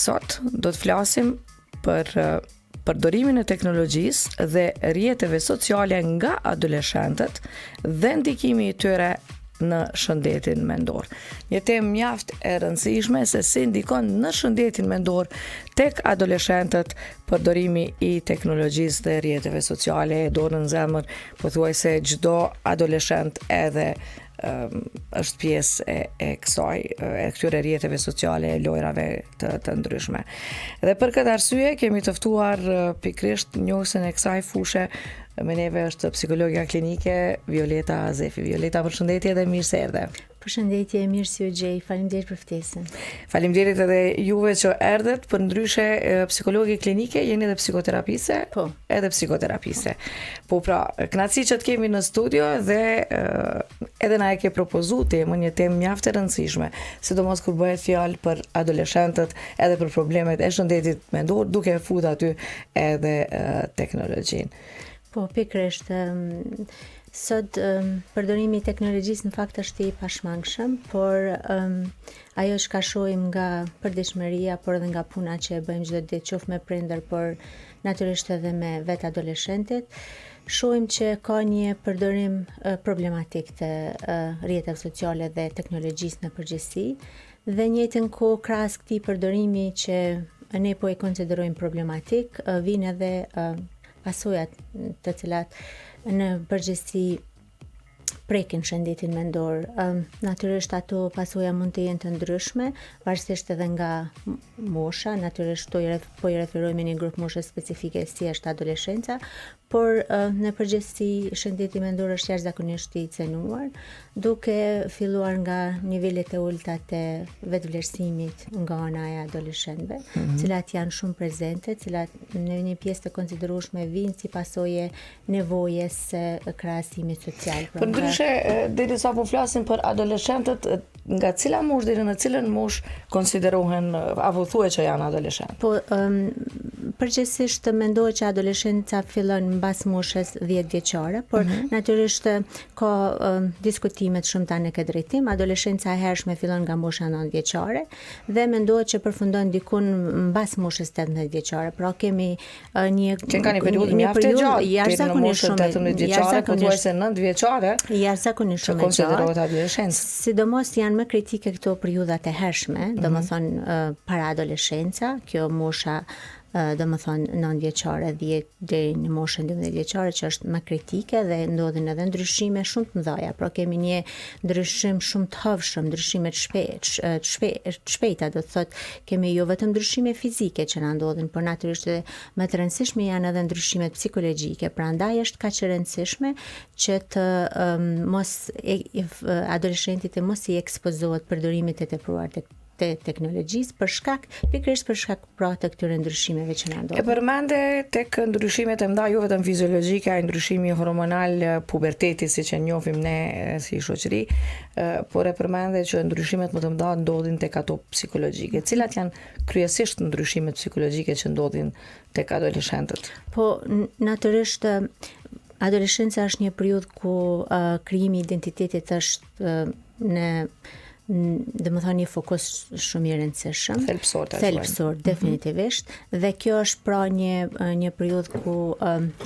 Sot do të flasim për përdorimin e teknologjisë dhe rrjeteve sociale nga adoleshentët dhe ndikimi i tyre në shëndetin mendor. Një temë mjaft e rëndësishme se si ndikon në shëndetin mendor tek adoleshentët përdorimi i teknologjisë dhe rrjeteve sociale. E dorë në zemër, pothuajse çdo adoleshent edhe është pjesë e këtyre rrjeteve sociale, lojrave të ndryshme. Dhe për këtë arsye kemi të ftuar pikërisht njohësin e kësaj fushë. Me neve është psikologja klinike Violeta Zefi. Violeta, përshëndetje dhe mirë se erdhe. Përshëndetje, mirë si u gjej. Faleminderit për ftesën. Faleminderit edhe juve që erdhët. Për ndryshe psikologje klinike jeni edhe psikoterapise? Po. Edhe psikoterapise. Po pra, kënaqësi që të kemi në studio dhe edhe na e ke propozuar temën, një temë mjaft e rëndësishme, sidomos kur bëhet fjalë për adoleshentët, edhe për problemet e shëndetit mendor, duke futur aty edhe teknologjinë. Po, pikërisht. Sot përdorimi i teknologjisë në fakt është i pashmangshëm, por ajo që ka shohim nga përditshmëria, por edhe nga puna që e bëjmë çdo ditë, qoftë me prindër, por natyrisht edhe me vetë adoleshentët, shohim që ka një përdorim problematik të rrjeteve sociale dhe teknologjisë në përgjithësi, dhe njëjtën kohë krahas këtij përdorimi që ne po e konsiderojmë problematik, vijnë edhe pasojat të cilat në përgjithësi prekin shëndetin mendor. Natyrisht ato pasoja mund të jenë të ndryshme, varësisht edhe nga mosha, natyrisht po i referojmë një grup moshe specifike si është adoleshenca, por në përgjithësi shëndeti mendor është jashtëzakonisht i cenuar, duke filluar nga nivelet e ulta të vetvlerësimit nga ana e adoleshentëve, cilat janë shumë prezente, cilat në një pjesë të konsiderueshme vijnë si pasojë nevojës së krahasimit social. Për ndryshe, derisa po flasim për adoleshentët, nga cila moshë deri në cilën moshë konsiderohen apo thuhet që janë adoleshent? Po, përgjithsisht mendohet që adoleshenca fillon mbas moshës 10 vjeçare, por natyrisht ka diskutime të shumta në këtë drejtim. Adoleshenca e hershme fillon nga mosha 9 vjeçare dhe mendohet që përfundon dikun mbas moshës 18 vjeçare. Pra kemi një periudhë mjaft e gjatë, jashtëzakonisht shumë 18 vjeçare, pothuajse 9 vjeçare, jashtëzakonisht shumë e gjatë. Konsiderohet adoleshencë. Sidomos janë më kritike këto periudhat e hershme, domethënë para adoleshenca, kjo mosha domethënë 9 vjeçare, 10 deri në moshën 12 vjeçare, që është më kritike dhe ndodhin edhe ndryshime shumë të mëdha. Pra kemi një ndryshim shumë të hëvshëm, ndryshime të shpejta, do të thotë kemi jo vetëm ndryshime fizike që na ndodhin, por natyrisht më të rëndësishme janë edhe ndryshimet psikologjike. Prandaj është kaq e rëndësishme që të adoleshenti të mos i ekspozohet përdorimit të tepruar të teknologjisë pikërisht për shkak pra të këtyre ndryshimeve që na ndodhin. E përmende tek ndryshimet e mëdha jo vetëm fiziologjike, ai ndryshimi hormonal, puberteti siç e njohim ne si shoqëri, por e përmende që ndryshimet më të mëdha ndodhin tek ato psikologjike. Cilat janë kryesisht ndryshimet psikologjike që ndodhin tek adoleshentët? Po, natyrisht adoleshenca është një periudhë ku krijimi i identitetit është domethënë një fokus shumë i rëndësishëm, thelbësor definitivisht, dhe kjo është pra një periudhë ku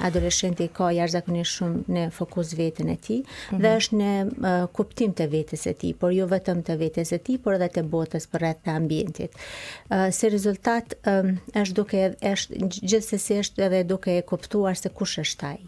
adoleshenti ka jashtëzakonisht shumë në fokus veten e tij dhe është në kuptim të vetes e tij, por jo vetëm të vetes e tij, por edhe të botës përreth të ambientit. Si rezultat gjithsesi është edhe duke e kuptuar se kush është ai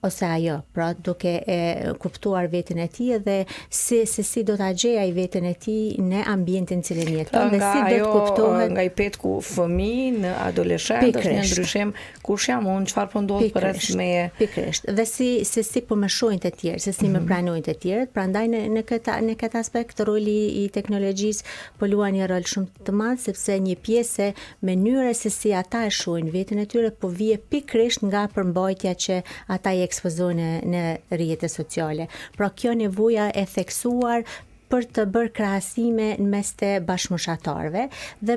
ose ajo, pra duke e kuptuar veten e tij dhe si do ta gjej ai veten e tij në ambientin cilin jeton dhe si do të kuptohet nga i petku fëmijë në adoleshent, është një ndryshim kush jam unë, çfarë po ndodh përreth meje. Pikërisht. Dhe si po më shohin të tjerë, se si më pranojnë të tjerët. Prandaj në këtë aspekt roli i teknologjisë po luan një rol shumë të madh, sepse një pjesë mënyrës se si ata e shohin veten e tyre po vije pikërisht nga përmbajtja që ata i ekspozohen në rrjetet sociale. Pra kjo nevoja e theksuar për të bërë krahasime në mes të bashkëmoshatarëve dhe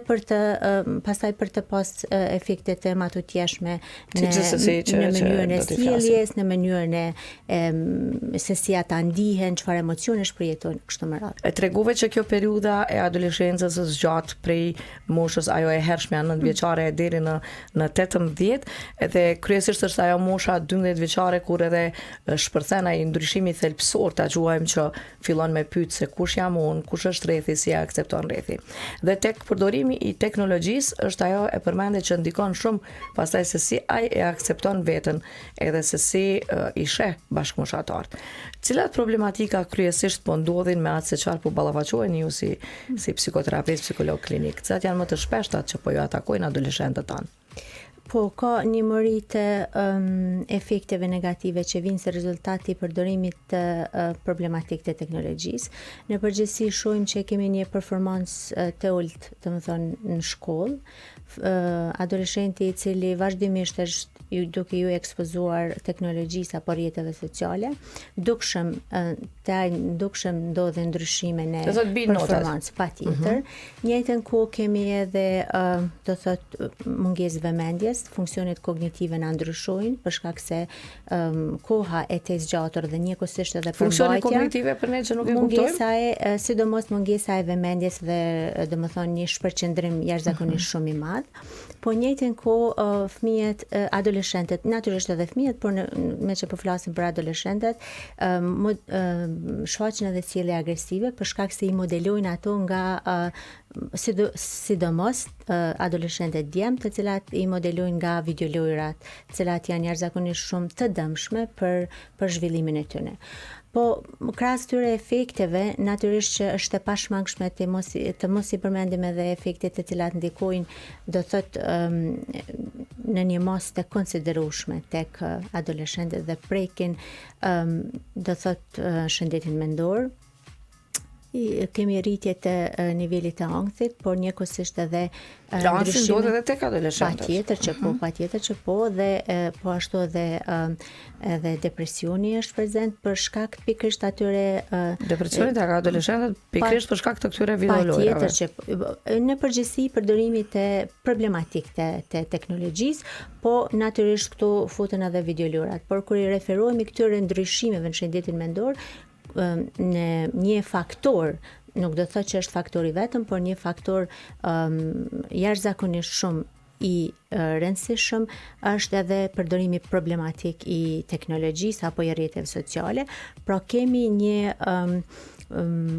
pastaj për të pas efekte të matutjeshme në mënyrën e sjelljes, në mënyrën e se si ata ndihen, çfarë emocione shpërjetojnë kështu me radhë. E tregove që kjo periudha e adoleshencës është gjatë prej moshës ajo e hershme 9 vjeçare deri në 18, edhe kryesisht është ajo mosha 12 vjeçare kur edhe shpërthen ai ndryshimi thelbësor, ta quajmë, që fillon me pyet se kush jam unë, kush është rrethi, si e akcepton rrethi. Dhe tek përdorimi i teknologjisë është ajo e përmendet që ndikon shumë pastaj se si ai e akcepton veten, edhe se si i sheh bashkëmoshatarët. Cilat problematika kryesisht po ndodhin me atë se çfarë po ballafaqoheni ju si psikoterapeut, psikolog klinik? Cilat janë më të shpeshtat që po ju atakojnë adoleshentët tanë? Po, ka një mëri të efekteve negative që vinë si rezultati i përdorimit të problematik të teknologjisë. Në përgjithësi shohim që kemi një performancë të ulët, domethënë në shkollë, adoleshenti i cili vazhdimisht është duke ju ekspozuar teknologjisë apo rrjeteve sociale, dukshëm ndodhen ndryshime në performancë, patjetër. Njëjtën kohë kemi edhe do thot mungesë vëmendjes, funksionet kognitive na ndryshojnë për shkak se koha e të zgjatur dhe njëkohësisht edhe përmbajtja. Funksionet kognitive për ne që nuk e kuptojmë. Sidomos mungesa e vëmendjes dhe domethënë një shpërqendrim jashtëzakonisht shumë i madh. Po njëjtën kohë fëmijët, adoleshentët, natyrisht edhe fëmijët, por me që po flasim për adoleshentët, shfaqen edhe sjellje agresive për shkak se i modelojnë ato nga sidomos adoleshentët djemt, të cilat i modelojnë nga videolojrat, të cilat janë jashtëzakonisht shumë të dëmshme për zhvillimin e tyre. Po, krahas këtyre efekteve, natyrisht që është e pashmangshme të mos i përmendim edhe efektet të cilat ndikojnë, do thot, në një mos të konsiderueshme tek adoleshentët dhe prekin, do thot, shëndetin mendor. Kemi rritje të nivelit të ankthit, por njëkohësisht edhe ankthi ndodhet edhe tek adoleshentët. Patjetër që po, dhe po ashtu edhe depresioni është prezent për shkak pikërisht atyre depresioni tek adoleshentët pikërisht për shkak të këtyre videolojrave. Patjetër që në përgjithësi përdorimi të problematik të teknologjisë, po natyrisht këtu futen edhe videolojrat. Por kur i referohemi këtyre ndryshimeve në shëndetin mendor, në një faktor, nuk do të thotë që është faktori vetëm, por një faktor jashtëzakonisht shumë i rëndësishëm është edhe përdorimi problematik i teknologjisë apo i rrjeteve sociale. Pra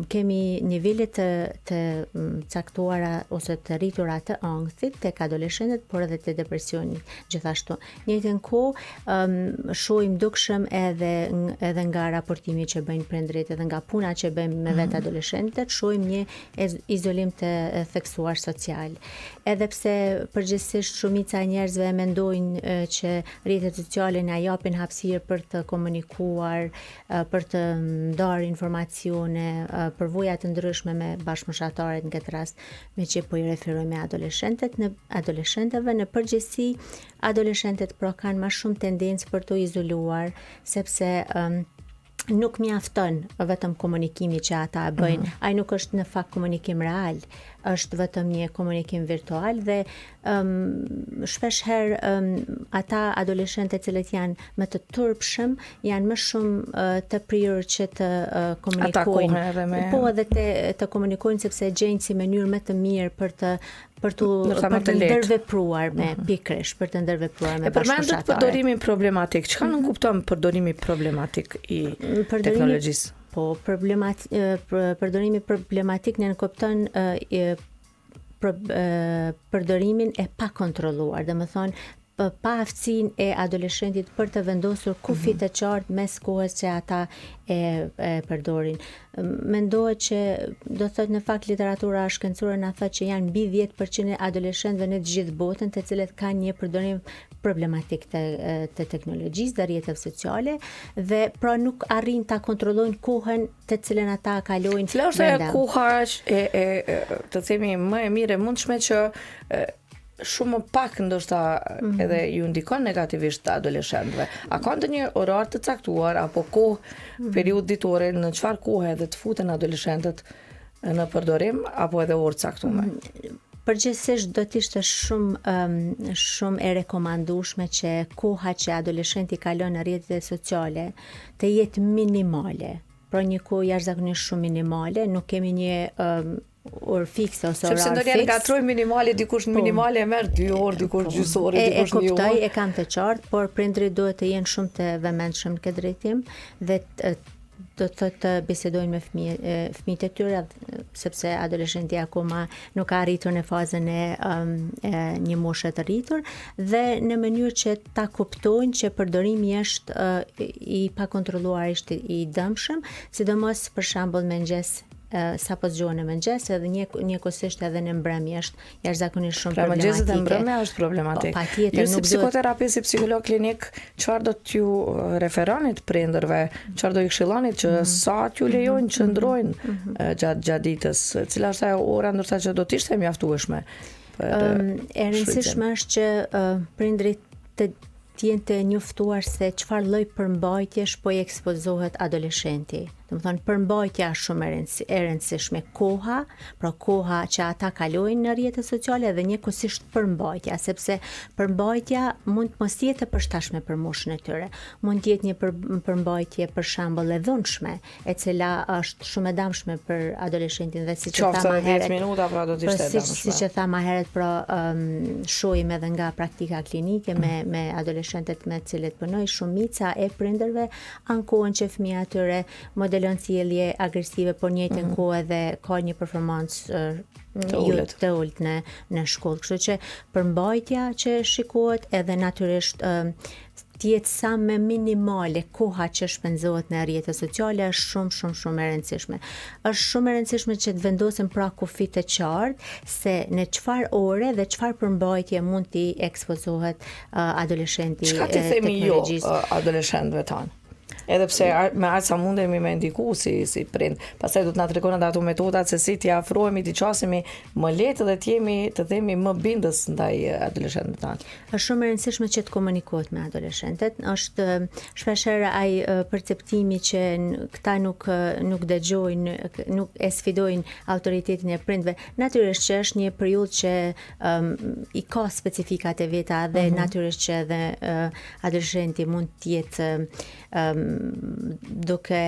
kemi nivele të caktuara ose të rritura të ankthit tek adoleshentët, por edhe të depresionit gjithashtu. Njëjtën kohë shohim dukshëm edhe nga raportimi që bëjnë prindrit, edhe nga puna që bëjmë me vetë adoleshentët, shohim një izolim të theksuar social. Edhe pse përgjithsisht shumica e njerëzve mendojnë që rrjetet sociale na japin hapësirë për të komunikuar, për të ndarë informacione, përvoja të ndryshme me bashkëmoshatarët, në këtë rast me që po i referojmë adoleshentëve, në përgjithësi adoleshentët pra kanë më shumë tendencë për të izoluar, sepse nuk mjafton vetëm komunikimi që ata bëjnë. Ai nuk është në fakt komunikim real, është vetëm një komunikim virtual dhe shpesh herë ata adoleshentët cilët janë më të turpshëm janë më shumë të prirur që të komunikojnë. Po edhe të komunikojnë sepse gjejnë si mënyrë më të mirë për të ndërvepruar me pikërisht, për të ndërvepruar me bashkëpunëtorët. Përmendet përdorimin problematik. Çka nuk kupton përdorimi problematik i teknologjisë? Po, përdorimi problematik në kupton përdorimin e pa kontrolluar, domethënë pa aftësinë e adoleshentit për të vendosur kufit të qartë mes kohës që ata e përdorin. Mendohet që do thot në fakt literatura shkencore na thotë që janë mbi 10% e adoleshentëve në të gjithë botën të cilët kanë një përdorim problematik të teknologjisë dhe rrjeteve sociale dhe pra nuk arrin ta kontrollojnë kohën të cilën ata kalojnë. Cila është koha të themi më e mirë e mundshme që shumë pak ndoshta edhe ju ndikon negativisht adoleshentëve. A ka ndonjë orar të caktuar apo kohë periudhë ditore në çfarë kohe edhe të futen adoleshentët në përdorim apo edhe orë caktuar? Përgjithsisht do të ishte shumë e rekomandueshme që koha që adoleshenti kalon në rrjetet sociale të jetë minimale. Pra një kohë jashtëzakonisht shumë minimale, nuk kemi një orë fikse ose orar fiks. Sepse ndonjëherë ngatroj minimale, dikush minimale e merr 2 orë, dikush gjysore, dikush 1 orë. E kuptoj, e kam të qartë, por prindrit duhet të jenë shumë të vëmendshëm në këtë drejtim dhe do të thotë bisedojnë me fëmijët e tyre, sepse adoleshenti akoma nuk ka arritur në fazën e një moshe të rritur, dhe në mënyrë që ta kuptojnë që përdorimi është i pakontrolluar, i dëmshëm, sidomos për shembull mëngjes, sa po zgjohen në mëngjes, edhe njëkohësisht edhe në mbrëmje është jashtëzakonisht shumë problematike. Mëngjesit e mbrëmja është problematik. Ju si psikoterapist, si psikolog klinik, çfarë do t'ju referonit prindërve, çfarë do i këshillonit që sa t'ju lejojnë që ndrojnë gjatë ditës, cila është ajo ora ndoshta që do të ishte mjaftueshme? E rëndësishme është që prindrit të jenë të njoftuar se çfarë lloj përmbajtjesh po i ekspozohet adoleshenti. Domethënë përmbajtja është shumë e rëndësishme, koha, pra koha që ata kalojnë në rrjetet sociale dhe njëkohësisht përmbajtja, sepse përmbajtja mund të mos jetë e përshtatshme për moshën e tyre. Mund të jetë një përmbajtje për shembull e dhunshme, e cila është shumë e dëmshme për adoleshentin dhe siç e tha më herët. 10 minuta pra do të ishte e dëmshme. Siç e tha më herët, pra shohim edhe nga praktika klinike me adoleshentët me të cilët punoj, shumica e prindërve ankohen që fëmia e tyre modelon sjellje agresive, por në njëjtën kohë edhe ka një performancë të ulët në shkollë. Kështu që përmbajtja që shikohet edhe natyrisht të jetë sa më minimale koha që shpenzohet në rrjetet sociale është shumë e rëndësishme. Është shumë e rëndësishme që të vendosen pra kufi të qartë se në çfarë ore dhe çfarë përmbajtje mund t'i ekspozohet adoleshenti teknologjisë. Çka ti themi adoleshentëve tanë? Edhe pse me aq sa mundemi me ndiku si prind. Pastaj do të na tregoni ato metodat se si t'i afrohemi, t'i qasemi më lehtë dhe të themi më bindës ndaj adoleshentëve tanë. Është shumë e rëndësishme që të komunikohet me adoleshentët. Është shpeshherë ai perceptimi që këta nuk dëgjojnë, nuk e sfidojnë autoritetin e prindve. Natyrisht që është një periudhë që i ka specifikat e veta dhe natyrisht që edhe adoleshenti mund të jetë duke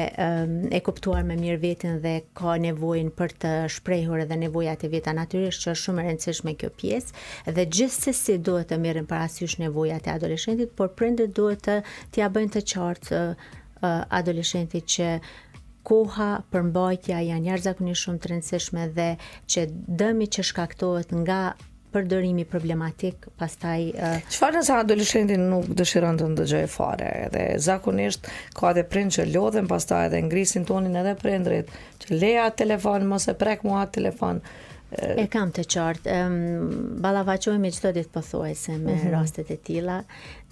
e kuptuar me mirë veten dhe ka nevojën për të shprehur edhe nevojat e veta, natyrisht që është shumë e rëndësishme kjo pjesë dhe gjithsesi duhet të merren parasysh nevojat e adoleshentit, por prindërit duhet t'ia bëjnë të qartë adoleshentit që koha, përmbajtja janë jashtëzakonisht shumë të rëndësishme dhe që dëmi që shkaktohet nga përdorimi problematik, pastaj çfarë nëse adoleshenti nuk dëshiron të ndëgjojë fare, edhe zakonisht ka edhe prind që lodhen pastaj edhe ngrisin tonin edhe prindrit, që leja telefon, mos e prek mua telefon. E kam të qartë, ballafaqohemi çdo ditë pothuajse me rastet e tilla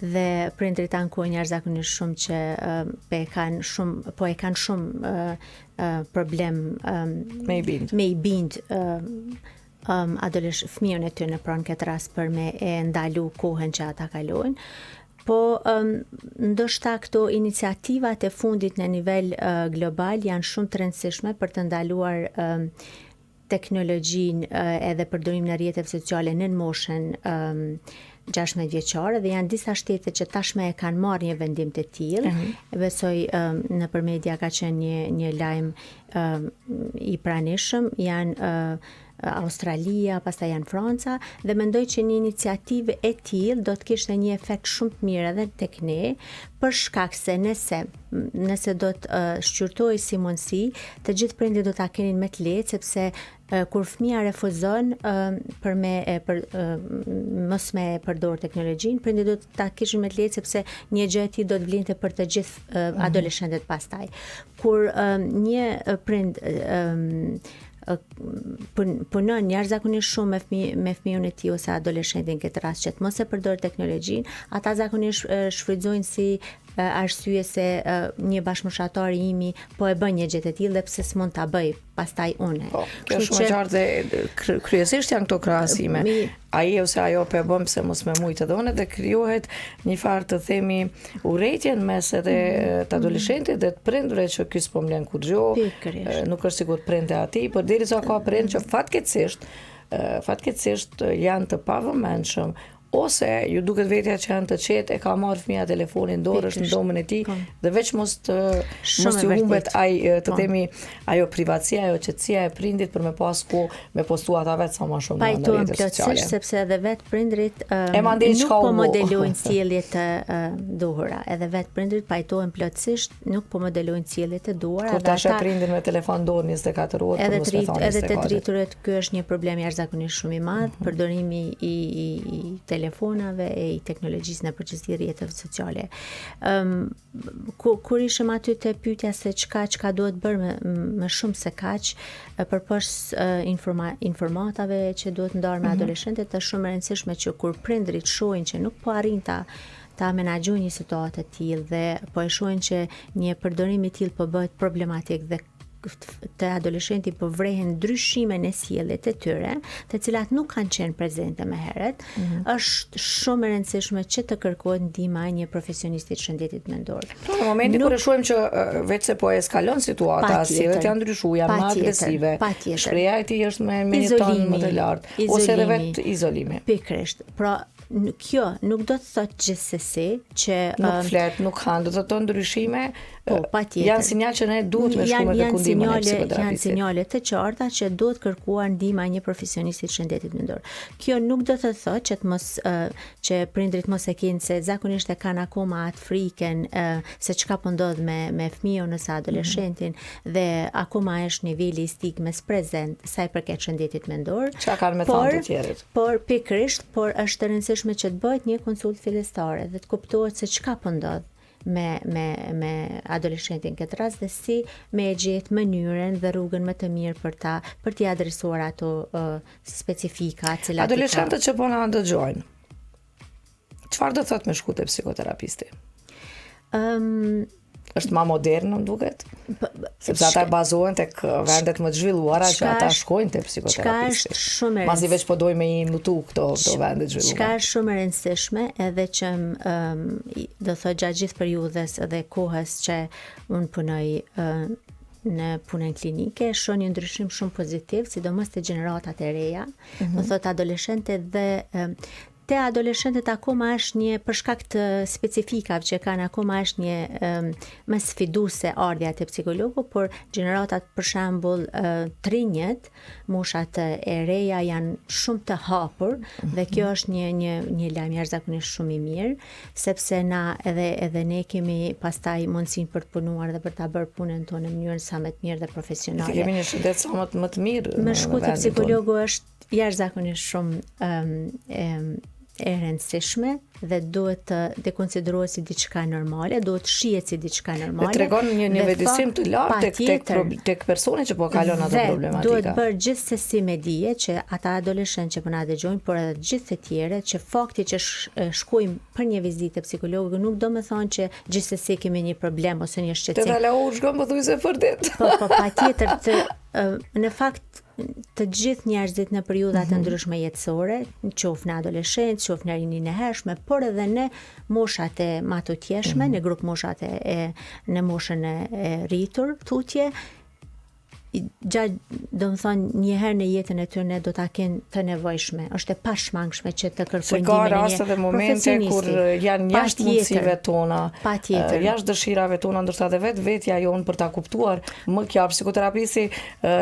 dhe prindrit ankohen jashtëzakonisht shumë që e kanë shumë problem me i bind. Fëmijën e tyre në pranë këtë rast për me e ndalu kohën që ata kalojnë. Po ndoshta këto iniciativat e fundit në nivel global janë shumë të rëndësishme për të ndaluar teknologjinë edhe përdorimin e rrjeteve sociale në moshën 16 vjeçare dhe janë disa shtete që tashmë e kanë marrë një vendim të tillë. Besoj nëpër media ka qenë një lajm i pranishëm, janë Australia, pastaj janë Franca, dhe mendoj që një iniciativë e tillë do të kishte një efekt shumë të mirë edhe tek ne, për shkak se nëse do të shqyrtohej si mundësi, të gjithë prindërit do ta kenin më të lehtë, sepse kur fëmia refuzon mos me përdor teknologjinë, prindërit do ta kishin më të lehtë sepse një gjë e tillë do të vlinte për të gjithë adoleshentët pastaj. Kur një prind punon jashtëzakonisht shumë me fëmijën e tij ose adoleshentin këtë rast që të mos e përdor teknologjinë, ata zakonisht shfrytëzojnë si arsye se një bashkëmoshtatar i imi po e bën një gjë të tillë dhe pse s'mund ta bëj pastaj une. Po, kjo është shumë qartë dhe kryesisht janë këto krahasime. Ai ose ajo po e bën pse mos më shumë edhe unë, dhe krijohet një farë të themi urrëtie në mes edhe të adoleshentit dhe të prindërve që ky s'po mlen kur gjë, nuk është sigurt prindë aty, por derisa ka prindë që fatkeqësisht janë të pavëmendshëm ose ju duket vetja që janë të qetë, e ka marrë fëmia telefonin dorë, është në domën e tij dhe veç mos t'ju humbet të themi ajo privatësia, ajo qetësia e prindit për me pas ku me postu ata vetë sa më shumë në rrjetet sociale. Sepse edhe vetë prindrit nuk po modelojnë sjellje të duhura, edhe vetë prindrit pajtohen plotësisht, nuk po modelojnë sjellje të duhura. Kur tash prindin me telefon dorë 24 orë, edhe të rriturit, ky është një problem jashtëzakonisht shumë i madh, përdorimi i telefonave e i teknologjisë në përgjithësi rrjetet sociale. Kur ishim aty te pyetja se çka duhet bërë më shumë se kaq përposhtë informatave që duhet ndarë me adoleshentët, është shumë e rëndësishme që kur prindrit shohin që nuk po arrin ta menaxhojnë një situatë të tillë dhe po e shohin që një përdorim i tillë po bëhet problematik dhe të adoleshenti po vrehen ndryshime në sjelljet e tyre, të cilat nuk kanë qenë prezente më herët, është shumë e rëndësishme që të kërkohet ndihma e një profesionisti të shëndetit mendor. Në momentin kur e shohim që vetë se po eskalon situata, sjelljet janë ndryshuar, janë më agresive, shpreha e tij është me një ton më të lartë, ose edhe vetë izolimi. Pikërisht. Pra kjo nuk do të thotë gjithsesi që nuk flet, nuk han, do të thotë ndryshime. Janë sinjal që ne duhet me shkuar me kundimin e psikoterapistit. Janë sinjale të qarta që duhet kërkuar ndihma e një profesionisti të shëndetit mendor. Kjo nuk do të thotë që prindrit mos e kenë, se zakonisht e kanë akoma atë frikën se çka po ndodh me fëmijën ose adoleshentin dhe akoma është niveli i stigmës prezent sa i përket shëndetit mendor. Çka kanë me thënë të tjerët? Por pikërisht, është e rëndësishme që të bëhet një konsultë fillestare dhe të kuptohet se çka po ndodh me adoleshentin këtë rast dhe si me e gjetë mënyrën dhe rrugën më të mirë për t'i adresuar ato specifika. Adoleshentët që po na dëgjojnë, çfarë do thotë me shku te psikoterapisti? Është më modern, më duket? Sepse ata bazohen tek vendet më të zhvilluara që ata shkojnë te psikoterapisti. Masi veç po dojmë i mutu këto vende të zhvilluara. Çka është shumë e rëndësishme, edhe që do thotë gjatë gjithë periudhës dhe kohës që unë punoj në punën klinike, shoh një ndryshim shumë pozitiv, sidomos te gjeneratat e reja, do thotë adoleshentët dhe te adoleshentët akoma është një, për shkak të specifikave që kanë, akoma është një më sfiduese ardha te psikologu, por gjeneratat për shembull trinjët, moshat e reja janë shumë të hapur dhe kjo është një lajm jashtëzakonisht shumë i mirë, sepse na edhe ne kemi pastaj mundësinë për të punuar dhe për ta bërë punën tonë në mënyrën sa më të mirë dhe profesionale. Kemi një shëndet sa më të mirë. Me shku te psikologu është jashtëzakonisht shumë e rëndësishme dhe duhet të konsiderohet si diçka normale, duhet shihet si diçka normale. Dhe tregon një vetësim të lartë tek personi që po kalon ato problematika. Duhet bërë gjithsesi me dije që ata adoleshentë që po na dëgjojnë, por edhe gjithë të tjerët, që fakti që shkojmë për një vizitë psikologu nuk do të thonë që gjithsesi kemi një problem ose një shqetësim. Te dalla u shkon pothuajse vërtet. Po patjetër në fakt të gjithë njerëzit në periudha të ndryshme jetësore, qoftë në adoleshencë, qoftë në rinin e hershme, por edhe në moshat e matutjeshme, në grup moshat në moshën e rritur, tutje, do të thonë një herë në jetën e tyre ne do ta kenë të nevojshme. Është e pashmangshme që të kërkojnë ndihmën e një profesionisti. Ka raste dhe momente kur janë jashtë mundësive tona, jashtë dëshirave tona, ndoshta edhe vetja jonë për ta kuptuar më qartë. Psikoterapisti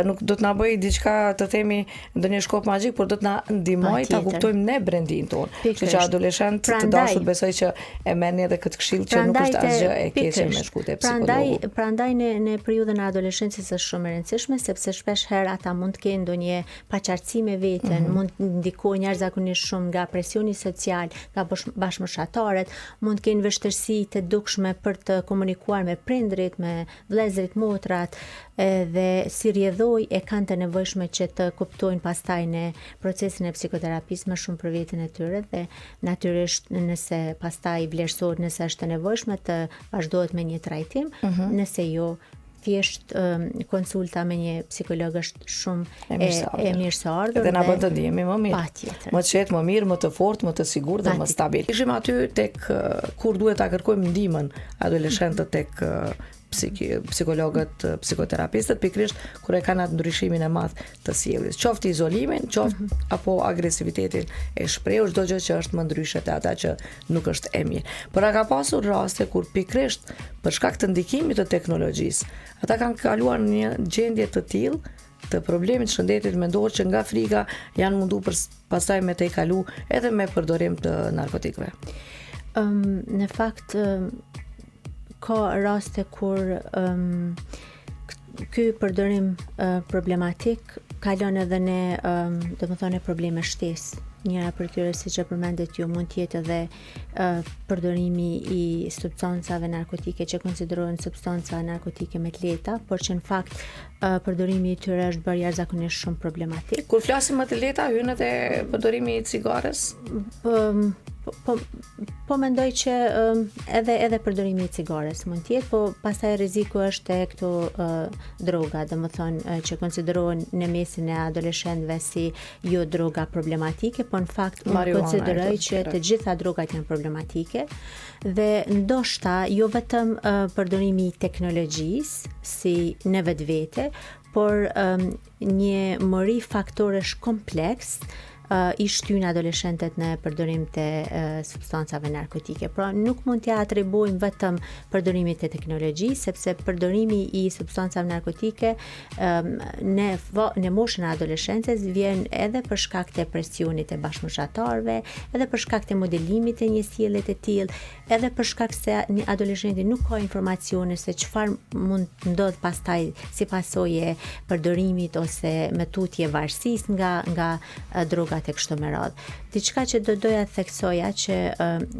nuk do të na bëjë diçka të themi ndonjë shkop magjik, por do të na ndihmojë ta kuptojmë ne brendin tonë. Kështu që adoleshentë të dashur besoj që e merrni edhe këtë këshill që nuk është asgjë e keqe me shku te psikologu. Prandaj në periudhën e adoleshencës është shumë e rëndësishme sepse shpesh herë ata mund të kenë ndonjë paqartësi me veten, mund të ndikojnë jashtëzakonisht shumë nga presioni social, nga bashkëmoshatarët, mund të kenë vështirësi të dukshme për të komunikuar me prindrit, me vëllezërit, motrat, dhe si rrjedhoj e kanë të nevojshme që të kuptojnë pastaj në procesin e psikoterapisë më shumë për veten e tyre dhe natyrisht nëse pastaj vlerësohet, nëse është e nevojshme të vazhdohet me një trajtim, nëse jo thjesht konsulta me një psikolog është shumë e mirë se ardhur. Dhe na bën të ndihemi më mirë. Patjetër. Më të qetë, më mirë, më të fortë, më të sigurt dhe më stabil. Ishim aty tek kur duhet ta kërkojmë ndihmën adoleshentët tek psikologët, psikoterapistët, pikrisht kur e kanë atë ndryshimin e madh të sjelljes, qoftë izolimin, qoftë apo agresivitetin e shprehur, çdo gjë që është më ndryshe te ata që nuk është e mirë. Por ka pasur raste kur pikrisht për shkak të ndikimit të teknologjisë, ata kanë kaluar në një gjendje të tillë të problemit shëndetit mendor që nga frika janë mundu pastaj me të kalu edhe me përdorim të narkotikëve. Në fakt ka raste kur ky përdorim problematik kalon edhe në domethënë probleme shtesë. Njëra për tyre, siç e përmendet ju, mund të jetë edhe përdorimi i substancave narkotike që konsiderohen substanca narkotike me të lehta, por që në fakt përdorimi i tyre është bërë jashtëzakonisht shumë problematik. Kur flasim më të lehta, hyn edhe përdorimi i cigares? Po mendoj që edhe përdorimi i cigares mund të jetë, po pastaj rreziku është e këto droga, domethënë që konsiderohen në mesin e adoleshentëve si jo droga problematike, po në fakt unë konsideroj që të gjitha drogat janë problematike dhe ndoshta jo vetëm përdorimi i teknologjisë si në vetvete, por një mori faktoresh kompleks i shtyn adoleshentët në përdorim të substancave narkotike. Pra nuk mund t'ja atribuojmë vetëm përdorimit të teknologjisë, sepse përdorimi i substancave narkotike në moshën e adoleshencës vjen edhe për shkak të presionit e bashkëmoshatarëve, edhe për shkak të modelimit të një sjellje të tillë, edhe për shkak se një adoleshenti nuk ka informacione se çfarë mund ndodh pastaj si pasojë e përdorimit ose me tutje varësisë nga droga e kështu me radhë. Diçka që doja të theksoja që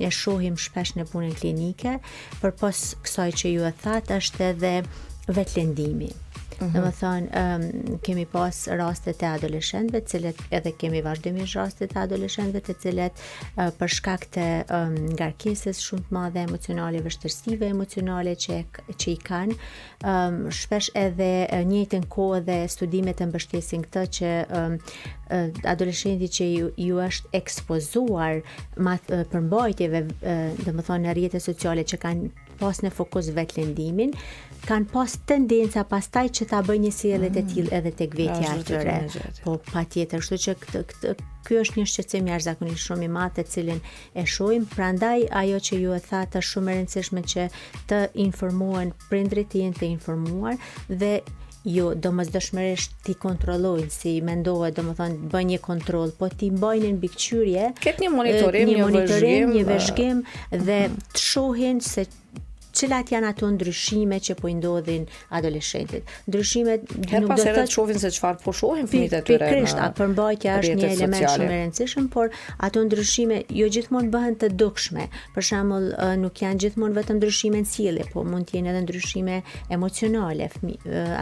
e shohim shpesh në punën klinike, përpos kësaj që ju e thatë, është edhe vetlëndimi. Domethënë kemi pas raste të adoleshentëve, të cilët edhe kemi vazhdimisht raste të adoleshentëve, të cilët për shkak të ngarkesës shumë të madhe emocionale, vështirësive emocionale që i kanë, shpesh edhe njëjtën kohë dhe studimet e mbështesin këtë që adoleshenti që ju është ekspozuar përmbajtjeve, domethënë në rrjetet sociale që kanë pas në fokus vetlëndimin, kanë pas tendenca pastaj që ta bëjnë një sjellje të tillë edhe tek vetja e tyre. Po patjetër, kështu që ky është një shqetësim jashtëzakonisht shumë i madh të cilin e shohim, prandaj ajo që ju e thatë është shumë e rëndësishme që të informohen prindrit, të jenë të informuar dhe jo domosdoshmërisht ti kontrollojnë si mendohet, domethënë bëjnë një kontroll, po ti mbajnë në mbikëqyrje, ketë një monitorim, një vëzhgim dhe të shohin se cilat janë ato ndryshime që po i ndodhin adoleshentit. Ndryshimet nuk do të shohin se çfarë po shohin fëmijët e tyre. Pikërisht, përmbajtja është një element shumë i rëndësishëm, por ato ndryshime jo gjithmonë bëhen të dukshme. Për shembull, nuk janë gjithmonë vetëm ndryshime në sjellje, po mund të jenë edhe ndryshime emocionale.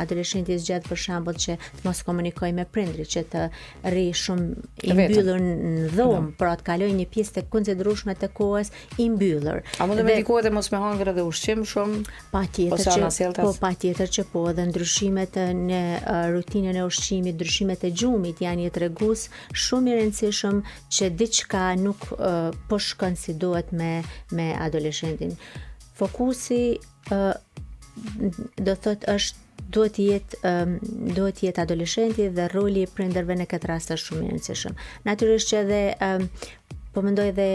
Adoleshenti zgjedh për shembull që të mos komunikojë me prindrit, që të rri shumë i mbyllur në dhomë, pra të kalojë një pjesë të konsiderueshme të kohës i mbyllur. A mund të medikohet dhe mos me hëngrë dhe shumë patjetër që po, dhe ndryshimet në rutinën e ushqimit, ndryshimet e gjumit janë një tregues shumë i rëndësishëm që diçka nuk po shkon si duhet me adoleshentin. Fokusi do thot është duhet të jetë adoleshenti dhe roli i prindërve në këtë rast është shumë i rëndësishëm. Natyrisht që edhe po mendoj dhe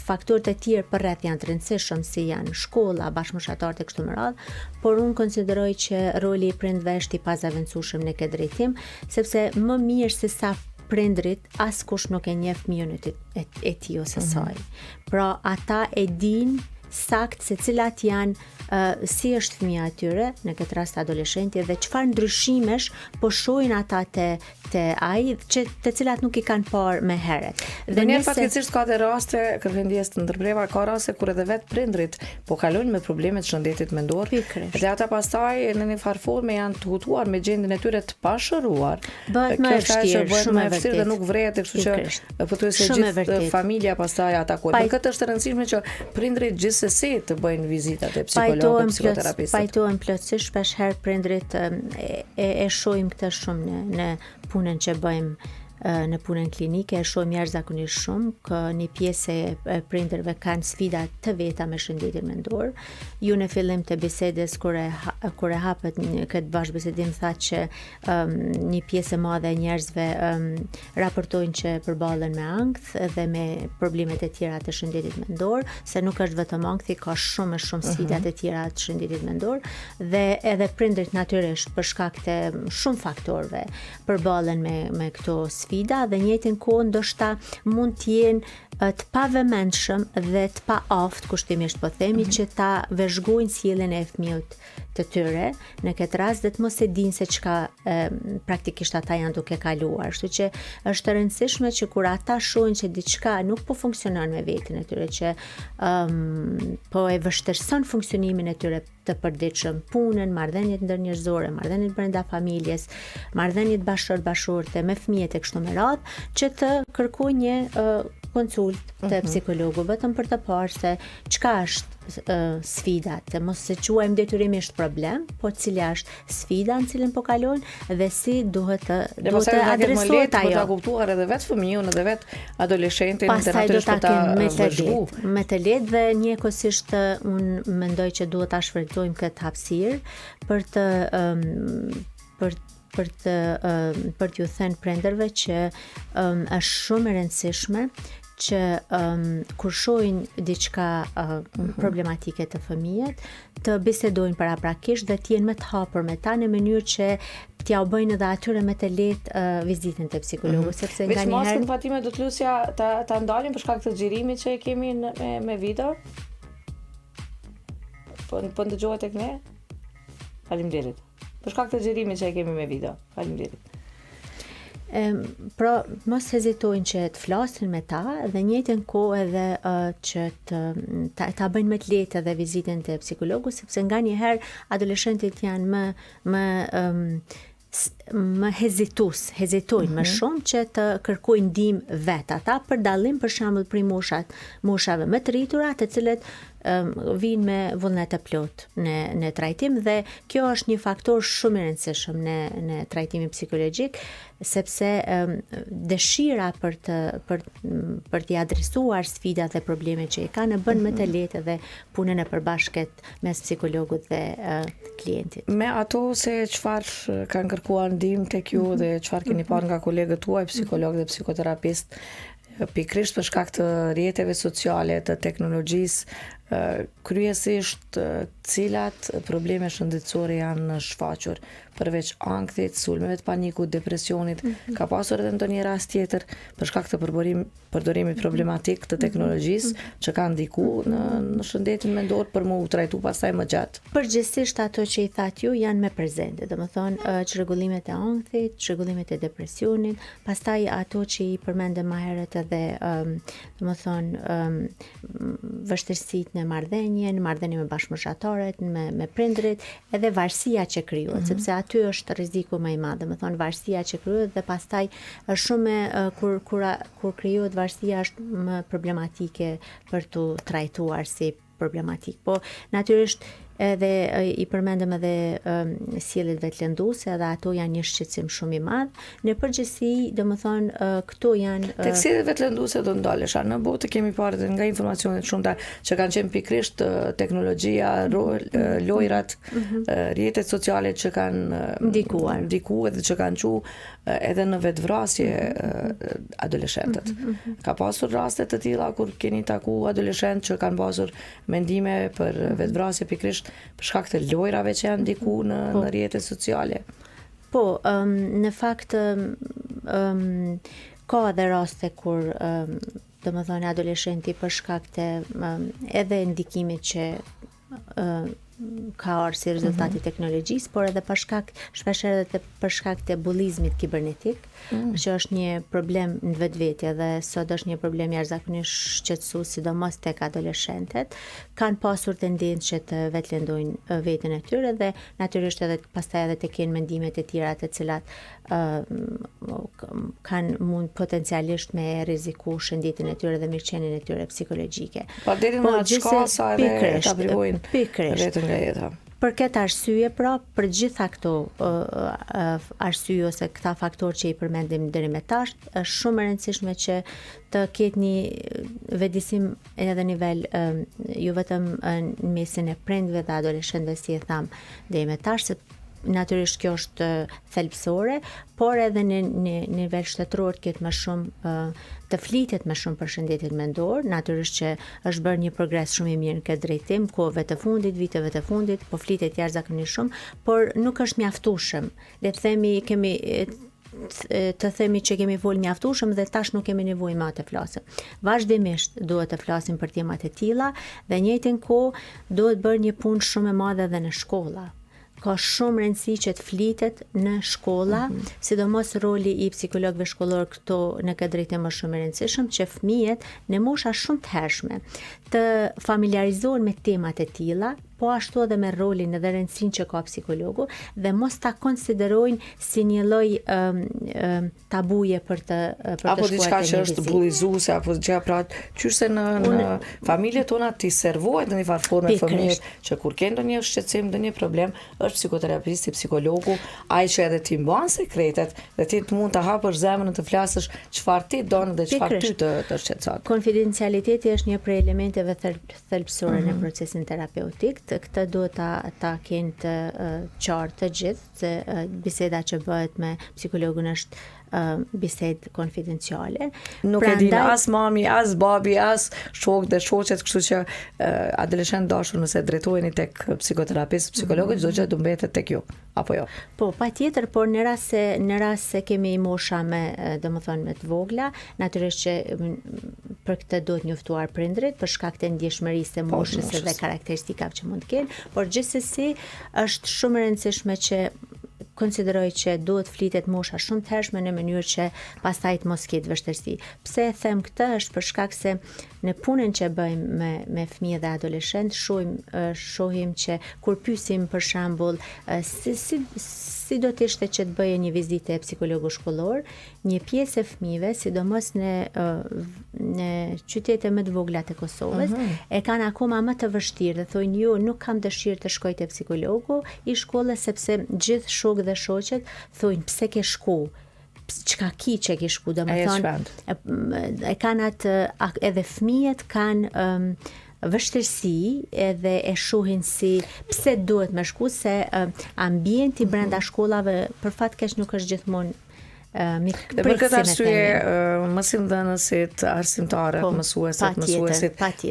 faktorët e tjerë përreth janë të rëndësishëm, si janë shkolla, bashkëmoshatarët e kështu me radhë, por unë konsideroj që roli i prindërve është i pazaventësueshëm në këtë drejtim, sepse më mirë se sa prindrit askush nuk e njeh fëmijën e tij ose saj. Pra ata e dinë sakt se cilat janë si është fëmia e tyre, në këtë rast adoleshenti, dhe çfarë ndryshimesh po shohin ata te ai, të cilat nuk i kanë parë më herët. Dhe në fatkeqësisht ka dhe raste, kërkëndjes të ndërpreva, ka raste kur edhe vetë prindrit po kalojnë me probleme të shëndetit mendor, dhe ata pastaj në një farë forme janë të hutuar me gjendjen e tyre të pashëruar. Bëhet më vështirë, shumë e vërtetë dhe nuk vrehet, kështu që pothuajse gjithë familja pastaj atakohet. Për këtë është e rëndësishme që prindrit gjithsesi të bëjnë vizitat e psikologëve, psikoterapistët. Pajtohen plotësisht, shpesh herë prindrit e shohim këtë shumë në punën që bëjmë në punën klinike, e shohim jashtëzakonisht shumë që një pjesë e prindërve kanë sfida të veta me shëndetin mendor. Ju në fillim të bisedës kur e hapët këtë bashkëbisedim thatë që një pjesë e madhe e njerëzve raportojnë që përballen me ankth dhe me problemet e tjera të shëndetit mendor, se nuk është vetëm ankthi, ka shumë sfidat e tjera të shëndetit mendor dhe edhe prindërit natyrisht për shkak të shumë faktorëve përballen me këto sfida dhe njëjtin kohë ndoshta mund të jenë të pavëmendshëm dhe të paaft, kushtimisht po themi, që ta vëzhgojnë sjelljen e fëmijët të tyre në këtë rast dhe të mos e dinë se çka praktikisht ata janë duke kaluar. Kështu që është e rëndësishme që kur ata shohin që diçka nuk po funksionon me veten e tyre, që po e vështirëson funksionimin e tyre të përditshëm, punën, marrëdhëniet ndërnjerëzore, marrëdhëniet brenda familjes, marrëdhëniet bashkëshorte me fëmijët e kështu me radhë, që të kërkojnë një konsult të psikologu vetëm për të parë se çka është sfida, të mos e quajmë detyrimisht problem, po cila është sfida në cilën po kalojnë dhe si duhet të adresohet ajo. Po ta kuptuar edhe vetë fëmijën edhe vetë adoleshentin, pastaj do ta kenë me të lehtë dhe njëkohësisht unë mendoj që duhet ta shfrytëzojmë këtë hapësirë për të për t'ju thënë prindërve që është shumë e rëndësishme që kur shohin diçka problematike të fëmijët, të bisedojnë paraprakisht dhe të jenë më të hapur me ta në mënyrë që t'ja u bëjnë edhe atyre me të lehtë vizitën te psikologu, sepse nganjëherë Veç Fatime do të lusja ta ndalim për shkak të xhirimit që e kemi me video. Po ndëgjohet tek ne? Faleminderit. Për shkak të xhirimit që e kemi me video. Faleminderit. Pra, mos hezitojnë që të flasin me ta dhe njëjtën kohë edhe që ta bëjnë më të lehtë edhe vizitën te psikologu, sepse nganjëherë adoleshentët janë më hezitojnë më shumë që të kërkojnë ndihmë vetë ata, për dallim për shembull për moshave më të rritura, të cilët vinë me vullnet të plot në trajtim dhe kjo është një faktor shumë i rëndësishëm në trajtimin psikologjik, sepse dëshira për t'i adresuar sfidat dhe problemet që i kanë bën më të lehtë dhe punën e përbashkët mes psikologut dhe klientit. Me ato se çfarë kanë kërkuar ndihmë tek ju dhe çfarë keni parë nga kolegët tuaj psikologë dhe psikoterapistë, pikërisht për shkak të rrjeteve sociale, të teknologjisë, kryesisht cilat probleme shëndetësore janë shfaqur, përveç ankthit, sulmeve të panikut, depresionit, ka pasur edhe ndonjë rast tjetër për shkak të përdorimit problematik të teknologjisë që ka ndikuar në shëndetin mendor për mu trajtu pastaj më gjatë. Përgjithsisht ato që i thatë ju janë më prezente, domethënë çrregullimet e ankthit, çrregullimet e depresionit, pastaj ato që i përmendëm më herët edhe domethënë vështirësitë në marrëdhënie me bashkëmoshataret, me prindrit, edhe varësia që krijohet, sepse aty është rreziku më i madh, domethënë varësia që krijohet dhe pastaj është shumë kur krijohet varësia është më problematike për tu trajtuar si problematik. Po natyrisht edhe i përmendëm edhe sjelljet vetëlënduese, edhe ato janë një shqetësim shumë i madh. Në përgjithësi, domethënë këto janë tek sjelljet vetëlënduese do ndalesha. Në botë kemi parë nga informacionet shumëta që kanë qenë pikërisht teknologjia, lojrat, rrjetet sociale që kanë ndikuar dhe që kanë çu edhe në vetvrasje adoleshentët. Ka pasur raste të tilla kur keni taku adoleshentë që kanë pasur mendime për vetvrasje pikërisht për shkak të lojrave që janë ndiku në rrjetet sociale. Po, në fakt ka edhe raste kur domethënë adoleshenti për shkak të edhe ndikimit që ka ardhur si rezultati i teknologjisë, por edhe shpesh edhe për shkak të bullizmit kibernetik, që është një problem në vetvete dhe sot është një problem jashtëzakonisht shqetësues, sidomos tek adoleshentët, kanë pasur tendencë që të vetlëndojnë veten e tyre dhe natyrisht edhe pastaj edhe të kenë mendimet e tjera të cilat kanë mund potencialisht me rreziku shëndetin e tyre dhe mirëqenien e tyre psikologjike. Po deri në atë shkasa edhe ta brigojnë vetëm nga jeta. Për këtë arsye, pra, për gjitha këto arsye ose këta faktorë që i përmendim deri më tash, është shumë e rëndësishme që të ketë një vedisim edhe nivel jo vetëm në mesin e prindve dhe adoleshentëve, si e tham deri më tash, se natyrisht kjo është thelbësore, por edhe në nivel shtetëror ketë më shumë të flitet më shumë për shëndetin mendor, natyrisht që është bërë një progres shumë i mirë në këtë drejtim, kohëve të fundit, viteve të fundit, po flitet jashtëzakonisht shumë, por nuk është mjaftueshëm. Le të themi që kemi folë mjaftueshëm dhe tash nuk kemi nevojë më të flasim. Vazhdimisht duhet të flasim për temat e tilla dhe në njëjtën kohë duhet bërë një punë shumë e madhe edhe në shkolla. Ka shumë rëndësi që të flitet në shkolla, sidomos roli i psikologëve shkollor këto në këtë drejtim është shumë i rëndësishëm, që fëmijët në mosha shumë të hershme të familiarizohen me temat e tilla, po ashtu edhe me rolin edhe rëndësinë që ka psikologu dhe mos ta konsiderojnë si një lloj tabuje për të apo diçka që është bullizuese apo gjë pra qyse në familjet tona ti servohet në një farë forme fëmijët që kur kanë ndonjë shqetësim, ndonjë problem, është psikoterapisti, psikologu, ai që edhe ti mban sekretet dhe ti mund ta hapësh zemrën të flasësh çfarë ti don dhe çfarë ty të shqetëson. Konfidencialiteti është një prej elementeve thelbësore në procesin terapeutik. Këtë duhet ta kenë të qartë të gjithë, se biseda që bëhet me psikologun është bisedë konfidenciale. Nuk e din as mami, as babi, as shok dhe shoqet, kështu që adoleshent dashur nëse drejtoheni tek psikoterapist, psikologët, çdo gjë do mbetet tek ju, apo jo? Po, patjetër, por në rast se kemi mosha domethënë me të vogla, natyrisht që për këtë duhet njoftuar prindrit për shkak të ndjeshmërisë së moshës dhe karakteristikave që mund të kenë, por gjithsesi është shumë e rëndësishme që konsideroj që duhet flitet mosha shumë të hershme në mënyrë që pastaj të mos ketë vështirësi. Pse e them këtë është për shkak se në punën që bëjmë me fëmijë dhe adoleshent shohim që kur pyesim për shembull si do të ishte që të bëje një vizitë e psikologu shkollor, një pjesë e fëmijëve, sidomos në qytete më të vogla të Kosovës, e kanë akoma më të vështirë dhe thonë jo, nuk kam dëshirë të shkoj te psikologu i shkollës sepse gjithë shokët dhe shoqet thonë pse ke shku? Çka ki që ke shku? Domethënë e kanë atë edhe fëmijët kanë vështirësi edhe e shohin si pse duhet me shku, se ambienti brenda shkollave për fat keq nuk është gjithmonë Dhe për këtë arsye mësimdhënësit, arsimtarët, mësuesit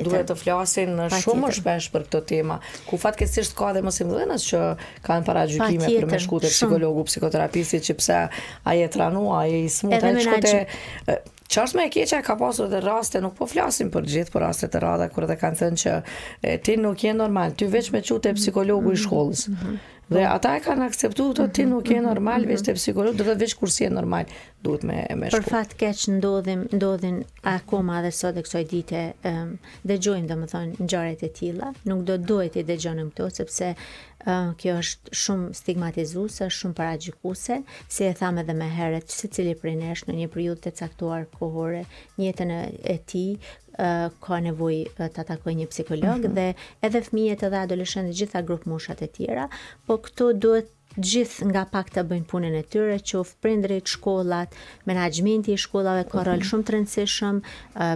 duhet të flasin shumë më shpesh për këtë tema, ku fatkeqësisht ka dhe mësimdhënës që kanë paragjykime për me shku te psikologu, psikoterapisti, që pse ai e tranua, ai smut, ai shkote. Çfarë më e keqja ka pasur edhe raste, nuk po flasim për gjithë, por raste të rralla kur edhe kanë thënë që ti nuk je normal, ty veç me çu te psikologu i shkollës. Dhe ata e kanë akceptuar ti nuk je normal, veç te psikologu, do të veç kur si je normal, duhet me shku. Për fat keq ndodhin akoma edhe sot e kësaj dite dëgjojmë domethënë ngjarje të tilla, nuk do duhet i dëgjonim këto sepse kjo është shumë stigmatizuese, shumë paragjykuese, si e tham edhe më herët, secili prej nesh në një periudhë të caktuar kohore, në jetën e tij ka nevojë të takojë një psikolog dhe edhe fëmijët edhe adoleshentët, gjitha grup moshat e tjera, po këto duhet gjithë nga pak të bëjnë punën e tyre, qoftë prindrit, shkollat, menaxhmenti i shkollave ka rol shumë të rëndësishëm,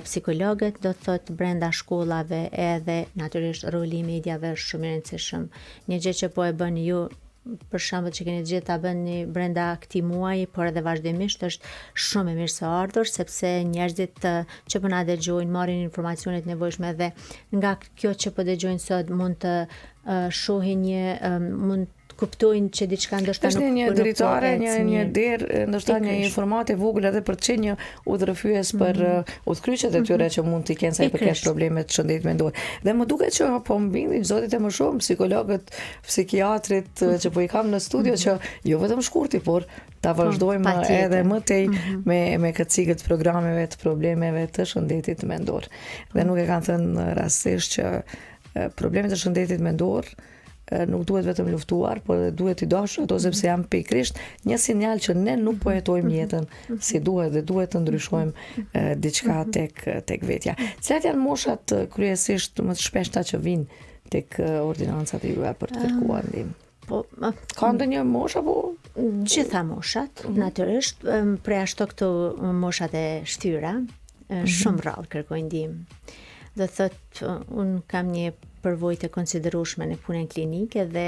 psikologët do thotë brenda shkollave, edhe natyrisht roli i mediave është shumë i rëndësishëm. Një gjë që po e bën ju, për shembull që keni gjithë ta bëni brenda këtij muaji, por edhe vazhdimisht është shumë e mirë së ardhur, sepse njerëzit që po na dëgjojnë marrin informacionet e nevojshme dhe nga kjo që po dëgjojnë sot mund të shohin mund kuptojnë që diçka ndoshta nuk një dritare, një derë, ndoshta një informat e vogël edhe për të qenë një udhërrëfyes për udhkryqet e tyre që mund t'i kenë sa i përket problemet të shëndetit mendor. Dhe më duket që po mbindin zotit e më shumë psikologët, psikiatrit që po i kam në studio që jo vetëm shkurti, por ta vazhdojmë edhe më tej me këcikët programeve të problemeve të shëndetit mendor. Dhe nuk e kanë thënë rastësisht që problemet të shëndetit mendor nuk duhet vetëm luftuar, por edhe duhet i dashur ato sepse janë pikërisht një sinjal që ne nuk po jetojmë jetën si duhet dhe duhet të ndryshojmë diçka tek vetja. Cilat janë moshat kryesisht më të shpeshta që vinë tek ordinancat e juaja për të kërkuar ndihmë? Po, ka ndonjë mosh apo gjitha moshat, natyrisht, prej ashtu këto moshat e shtyra, shumë rrallë kërkojnë ndihmë. Do thotë, unë kam një përvojë të konsiderueshme në punën klinike dhe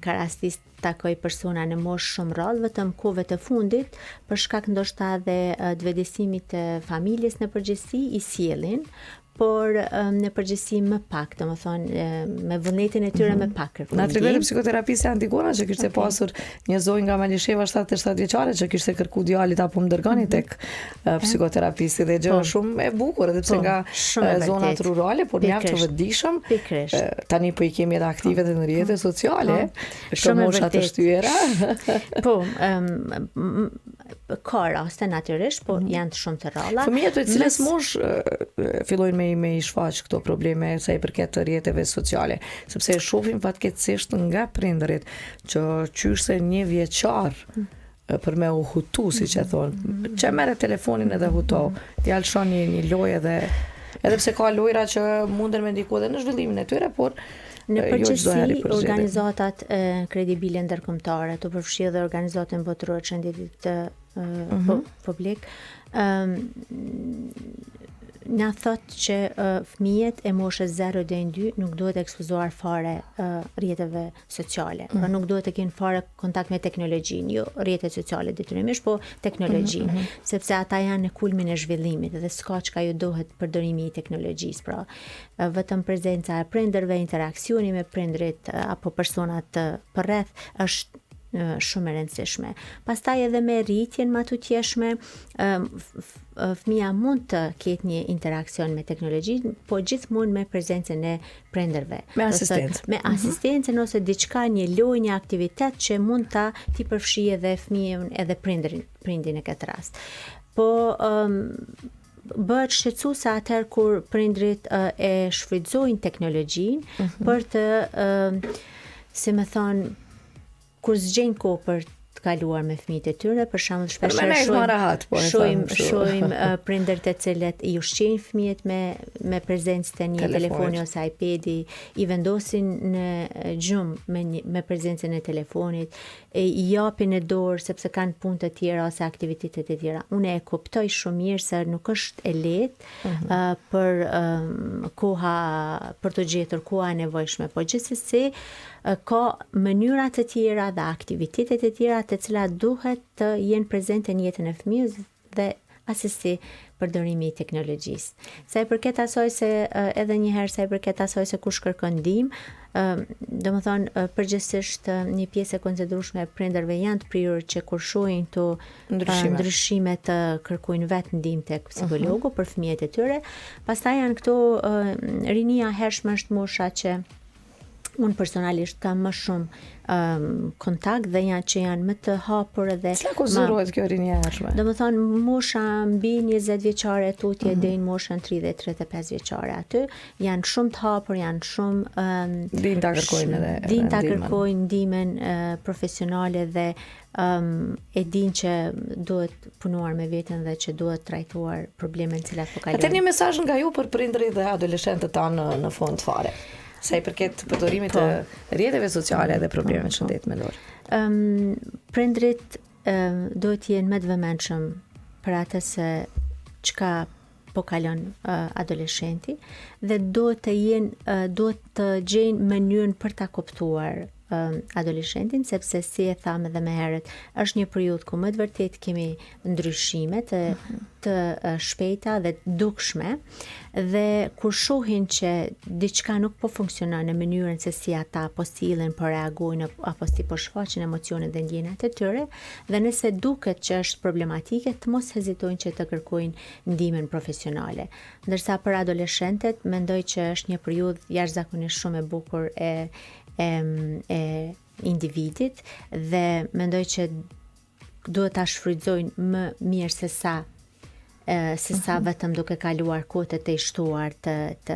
ka rastis takoj persona në moshë shumë rrallë vetëm kohëve të fundit për shkak ndoshta edhe të vetëdijsimit të familjes në përgjithësi i sjellin, por në përgjithësi më pak, domethënë me vullnetin e tyre më pak kërkojnë. Na tregoi psikoterapistë antikona që kishte pasur një zonjë nga Malisheva 77 vjeçare që kishte kërkuar djalit apo më dërgoni tek psikoterapisti dhe gjë shumë e bukur edhe pse nga zonat rurale, por mjaft të vetëdijshëm. Tani po i kemi edhe aktive në rrjetet sociale, këto mosha të shtyera. Po, ka raste natyrisht, po janë shumë të rralla. Fëmijët e cilës moshë fillojnë me i shfaq këto probleme sa i përket të rrjeteve sociale, sepse e shohim fatkeqësisht nga prindërit që qyse 1 vjeçar për me u hutu, siç e thonë, që merret telefonin edhe huto, t'i alshon një lojë edhe pse ka lojra që munden me ndikue edhe në zhvillimin e tyre, por në përgjithësi organizatat kredibile ndërkombëtare, të përfshirë dhe organizatën botërore të shëndetit publik, na thot që fëmijët e moshës 0 deri në 2 nuk duhet ekspozuar fare rrjeteve sociale. Pra nuk duhet të kenë fare kontakt me teknologjinë, jo rrjetet sociale detyrimisht, po teknologjinë, sepse ata janë në kulmin e zhvillimit dhe s'ka çka ju dohet përdorimi i teknologjisë. Pra vetëm prezenca e prindërve, interaksioni me prindrit apo personat përreth është shumë e rëndësishme. Pastaj edhe me rritjen matutjeshme, fëmia mund të ketë një interakcion me teknologjinë, po gjithmonë me prezencën e prindërve. Me asistencë. Me asistencën ose diçka, një lojë, një aktivitet që mund ta t'i përfshijë edhe fëmijën edhe prindin në këtë rast. Po bëhet shqetësuese atëherë kur prindrit e shfrytëzojnë teknologjinë për të, si më thonë, kur zgjejnë kohë për të kaluar me fëmijët e tyre, për shembull shohim prindër të cilët i ushqejnë fëmijët me prezencë të një telefoni ose iPadi, i vendosin në gjumë me prezencën e telefonit, i japin në dorë sepse kanë punë të tjera ose aktivitete të tjera. Unë e kuptoj shumë mirë se nuk është e lehtë për koha për të gjetur koha e nevojshme, por gjithsesi ka mënyra të tjera dhe aktivitetet e tjera të cilat duhet të jenë prezente në jetën e fëmijës dhe asesi përdorimi i teknologjisë. Sa i përket asaj se edhe një herë sa i përket asaj se kush kërkon ndihmë, domethënë përgjithsisht një pjesë e konsiderueshme e prindërve janë të prirur që kur shohin këto ndryshime të kërkojnë vetë ndihmë tek psikologu për fëmijët e tyre. Pastaj janë këto rinia hershme është mosha që unë personalisht kam më shumë kontakt dhe që janë më të hapur edhe Cila konsiderohet kjo rinja e hershme? Domethënë mosha mbi 20 vjeçare tutje deri në moshën 30-35 vjeçare aty janë shumë të hapur, janë shumë din ta kërkojnë ndihmën profesionale dhe e din që duhet punuar me veten dhe që duhet trajtuar problemet që cilat po kalojnë. Atë një mesazh nga ju për prindërit dhe adoleshentët tanë në fund fare. Sa i përket përdorimit të rrjeteve sociale dhe problemeve të shëndetit mendor. Prindrit duhet të jenë më të vëmendshëm për atë se çka po kalon adoleshenti dhe duhet të gjejnë mënyrën për ta kuptuar adoleshentin, sepse si e thamë edhe më herët, është një periudhë ku më të vërtet kemi ndryshime të shpejta dhe dukshme, dhe kur shohin që diçka nuk po funksionon në mënyrën se si ata po sillen, po reagojnë apo si po shfaqin emocionet dhe ndjenjat e tyre, dhe nëse duket që është problematike, të mos hezitojnë që të kërkojnë ndihmën profesionale. Ndërsa për adoleshentet mendoj që është një periudhë jashtëzakonisht shumë e bukur e individit, dhe mendoj që duhet ta shfrytëzojnë më mirë se sa vetëm duke kaluar kohë të shtuar të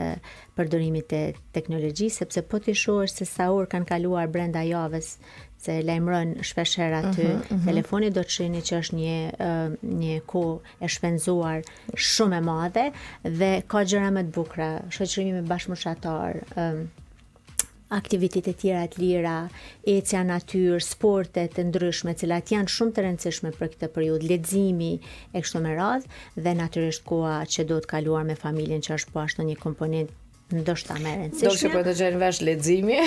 përdorimit të teknologjisë, sepse po të shohësh se sa orë kanë kaluar brenda javës, se lajmëron shpesh herë aty, telefoni do të shihni që është një kohë e shpenzuar shumë e madhe, dhe ka gjëra më të bukura, shoqërimi me bashkëmoshatar, aktivitetet tjera të lira, ecja në natyrë, sportet të ndryshme, cilat janë shumë të rëndësishme për këtë periudhë, leximi e kështu me radhë, dhe natyrisht koha që do të kaluar me familjen, që është po ashtu një komponent ndoshta më e rëndësishme. Do që po të gjejnë vesh leximi.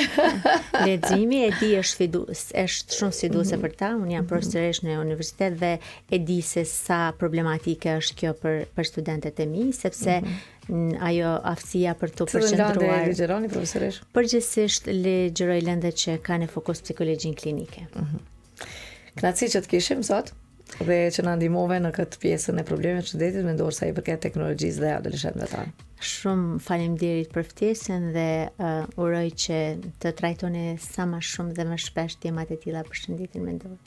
Leximi e di është shumë sfiduese për ta. Unë jam profesoresh në universitet dhe e di se sa problematike është kjo për studentët e mi, sepse ajo aftësia për të përqendruar. Cilën lëndë ligjeroni profesoresh? Përgjithsisht ligjeroj lëndet që kanë fokus psikologjin klinike. Kënaqësi që të kishim sot dhe që na ndihmove në këtë pjesën e problemeve të shëndetit mendor sa i përket teknologjisë dhe adoleshentëve tanë. Shumë faleminderit për ftesën dhe uroj që të trajtoni sa më shumë dhe më shpesh temat e tilla për shëndetin mendor.